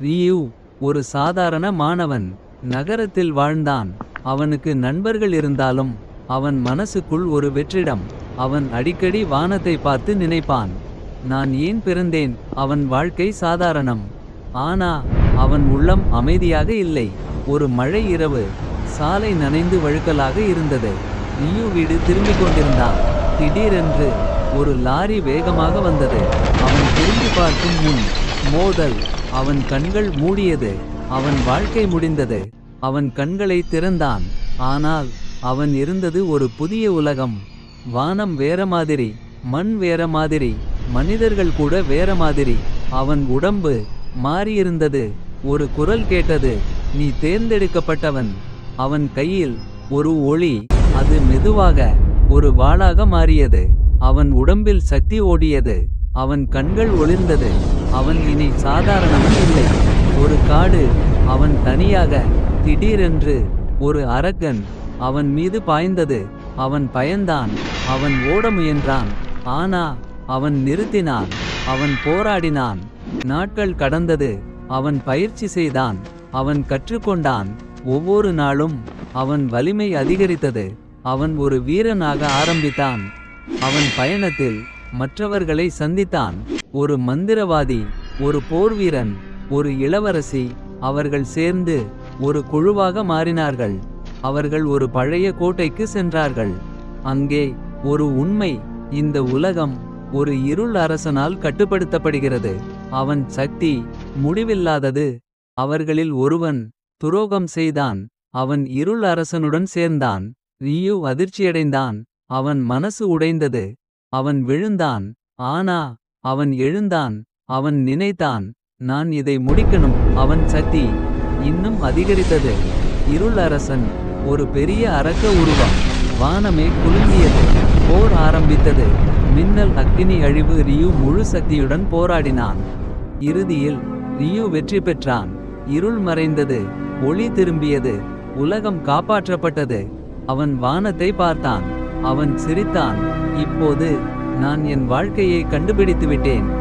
ரியூ ஒரு சாதாரண மாணவன். நகரத்தில் வாழ்ந்தான். அவனுக்கு நண்பர்கள் இருந்தாலும் அவன் மனசுக்குள் ஒரு வெற்றிடம். அவன் அடிக்கடி வானத்தை பார்த்து நினைப்பான். நான் ஏன் பிறந்தேன். அவன் வாழ்க்கை சாதாரணம். ஆனா அவன் உள்ளம் அமைதியாக இல்லை. ஒரு மழை இரவு. சாலை நனைந்து வழுக்கலாக இருந்தது. ரியூ வீடு திரும்பிக் கொண்டிருந்தான். திடீரென்று ஒரு லாரி வேகமாக வந்தது. அவன் திரும்பி பார்க்கும் முன் மோதல். அவன் கண்கள் மூடியது. அவன் வாழ்க்கை முடிந்தது. அவன் கண்களை திறந்தான். ஆனால் அவன் இருந்தது ஒரு புதிய உலகம். வானம் வேற மாதிரி, மண் வேற மாதிரி, மனிதர்கள் கூட வேற மாதிரி. அவன் உடம்பு மாறியிருந்தது. ஒரு குரல் கேட்டது, நீ தேர்ந்தெடுக்கப்பட்டவன். அவன் கையில் ஒரு ஒளி. அது மெதுவாக ஒரு வாளாக மாறியது. அவன் உடம்பில் சக்தி ஓடியது. அவன் கண்கள் ஒளிர்ந்தது. அவன் இனி சாதாரணவன் இல்லை. ஒரு காடு. அவன் தனியாக. திடீரென்று ஒரு அரக்கன் அவன் மீது பாய்ந்தது. அவன் பயந்தான். அவன் ஓட முயன்றான். ஆனா அவன் நிறுத்தினான். அவன் போராடினான். நாட்கள் கடந்தது. அவன் பயிற்சி செய்தான். அவன் கற்றுக்கொண்டான். ஒவ்வொரு நாளும் அவன் வலிமை அதிகரித்தது. அவன் ஒரு வீரனாக ஆரம்பித்தான். அவன் பயணத்தில் மற்றவர்களை சந்தித்தான். ஒரு மந்திரவாதி, ஒரு போர்வீரன், ஒரு இளவரசி. அவர்கள் சேர்ந்து ஒரு குழுவாக மாறினார்கள். அவர்கள் ஒரு பழைய கோட்டைக்கு சென்றார்கள். அங்கே ஒரு உண்மை. இந்த உலகம் ஒரு இருள் அரசனால் கட்டுப்படுத்தப்படுகிறது. அவன் சக்தி முடிவில்லாதது. அவர்களில் ஒருவன் துரோகம் செய்தான். அவன் இருள் அரசனுடன் சேர்ந்தான். ரியூ அதிர்ச்சியடைந்தான். அவன் மனசு உடைந்தது. அவன் விழுந்தான். ஆனா அவன் எழுந்தான். அவன் நினைத்தான், நான் இதை முடிக்கணும். அவன் சக்தி இன்னும் அதிகரித்தது. இருள் அரசன் ஒரு பெரிய அரக்க உருவம். வானமே குலுங்கியது. போர் ஆரம்பித்தது. மின்னல், அக்கினி, அழிவு. ரியூ முழு சக்தியுடன் போராடினான். இறுதியில் ரியூ வெற்றி பெற்றான். இருள் மறைந்தது. ஒளி திரும்பியது. உலகம் காப்பாற்றப்பட்டது. அவன் வானத்தை பார்த்தான். அவன் சிரித்தான். இப்போது நான் என் வாழ்க்கையை கண்டுபிடித்து விட்டேன்.